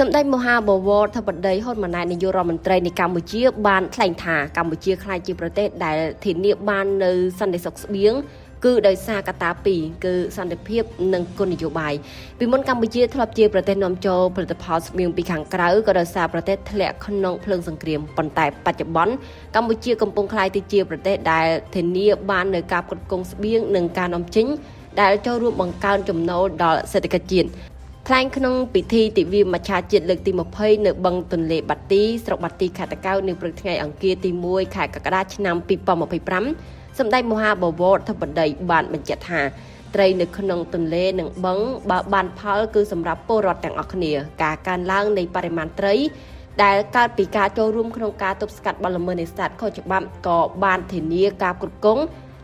សម្ដេចមហាបវរធិបតីហ៊ុនម៉ាណែតនាយករដ្ឋមន្ត្រីនៃកម្ពុជាបានថ្លែងថាកម្ពុជាក្លាយជាប្រទេសដែលធានាបាននៅសន្តិសុខស្បៀងគឺដោយសារកត្តាពីរគឺសន្តិភាពនិងគុណនយោបាយពីមុនកម្ពុជាធ្លាប់ជាប្រទេសនាំចូលផលិតផលស្បៀងពីខាងក្រៅក៏ដោយសារប្រទេសធ្លាក់ក្នុងភ្លើងសង្គ្រាមប៉ុន្តែបច្ចុប្បន្នកម្ពុជាកំពុងក្លាយទៅជាប្រទេសដែលធានាបាននូវការផ្គត់ផ្គង់ស្បៀងនិងការនាំចេញដែលចូលរួមបង្កើនចំណូលដល់សេដ្ឋកិច្ចជាតិថ្លែងក្នុងពិធីទិវាមច្ឆជាតិលើកទី20នៅបឹងទន្លេបាទីស្រុកបាទីខេត្តតាកែវនៅព្រឹកថ្ងៃអង្គារទី1ខែកក្កដាឆ្នាំ2025សម្ដេចមហាបវរធិបតីបានបញ្ជាក់ថាត្រីនៅក្នុងទន្លេនិងបឹងបើបានផលគឺសម្រាប់ពលរដ្ឋទាំងអស់គ្នាការកើនឡើងនៃបរិមាណត្រីដែលកើតពីការចូលរួមក្នុងការទប់ស្កាត់បទល្មើសនេសាទខុសច្បាប់ក៏បានធានាការគ្រប់គ្រង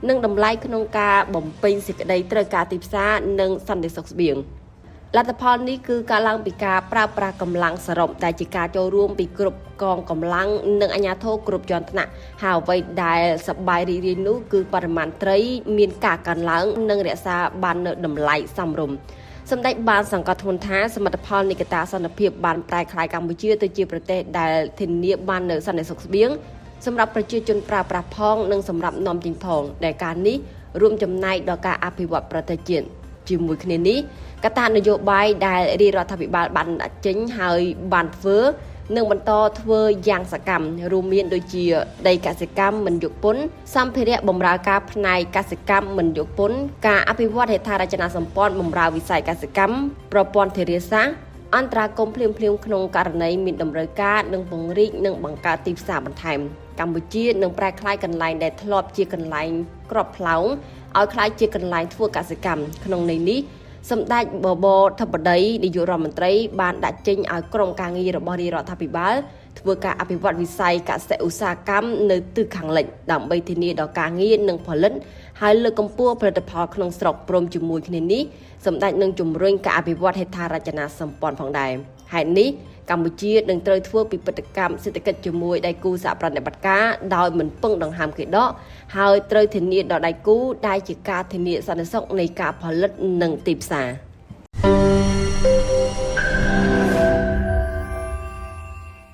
និងតម្លៃក្នុងការបំពេញសេចក្តីត្រូវការទីផ្សារនិងសន្តិសុខស្បៀងលទ្ធផលនេះគឺការឡើងពីការប្រើប្រាស់កម្លាំងសរុបដែលជាការចូលរួមពីគ្រប់កងកម្លាំងនិងអាជ្ញាធរគ្រប់ជាន់ថ្នាក់ហើយអ្វីដែលសប្បាយរីករាយនោះគឺបរិមាណត្រីមានការកើនឡើងនិងរក្សាបាននូវតម្លៃសមរម្យសម្ដេចបានសង្កត់ធ្ងន់ថាសមិទ្ធផលនៃកត្តាសន្តិភាពបានប្រែក្លាយកម្ពុជាទៅជាប្រទេសដែលធានាបាននូវសន្តិសុខស្បៀងសម្រាប់ប្រជាជនប្រើប្រាស់ផងនិងសម្រាប់នាំចេញផងដែលការនេះរួមចំណែកដល់ការអភិវឌ្ឍប្រទេសជាតិជាមួយគ្នានេះកត្តានយោបាយដែលរាជរដ្ឋាភិបាលបានដាក់ចេញហើយបានធ្វើនិងបន្តធ្វើយ៉ាងសកម្មរួមមានដូចជាដីកសិកម្មមិនយកពន្ធសម្ភារៈបម្រើការផ្នែកកសិកម្មមិនយកពន្ធការអភិវឌ្ឍហេដ្ឋារចនាសម្ព័ន្ធបម្រើវិស័យកសិកម្មប្រព័ន្ធធារាសាស្ត្រអន្តរាគមន៍ភ្លាមក្នុងករណីមានតម្រូវការនិងពង្រីកនិងបង្កើតទីផ្សារបន្ថែមកម្ពុជានឹងប្រែក្លាយកន្លែងដែលធ្លាប់ជាកន្លែងក្របផ្លោងឲ្យក្លាយជាកន្លែងធ្វើកសិកម្មក្នុងន័យនេះសម្ដេចបវរធិបតីនាយករដ្ឋមន្ត្រីបានដាក់ចេញឲ្យក្រុមការងាររបស់រាជរដ្ឋាភិបាលធ្វើការអភិវឌ្ឍវិស័យកសិឧស្សាហកម្មនៅទិសខាងលិចដើម្បីធានាដល់ការងារនិងផលិតហើយលើកកម្ពស់ផលិតផលក្នុងស្រុកព្រមជាមួយគ្នានេះសម្ដេចនឹងជំរុញការអភិវឌ្ឍហេដ្ឋារចនាសម្ព័ន្ធផងដែរហេតុនេះកម្ពុជានឹងត្រូវធ្វើពិពិធកម្មសេដ្ឋកិច្ចជាមួយដៃគូសហប្រតិបត្តិការដោយមិនពឹងដង្ហើមគេដកហើយត្រូវធានាដល់ដៃគូដែលជាការធានាសន្តិសុខនៃការផលិតនិងទីផ្សារ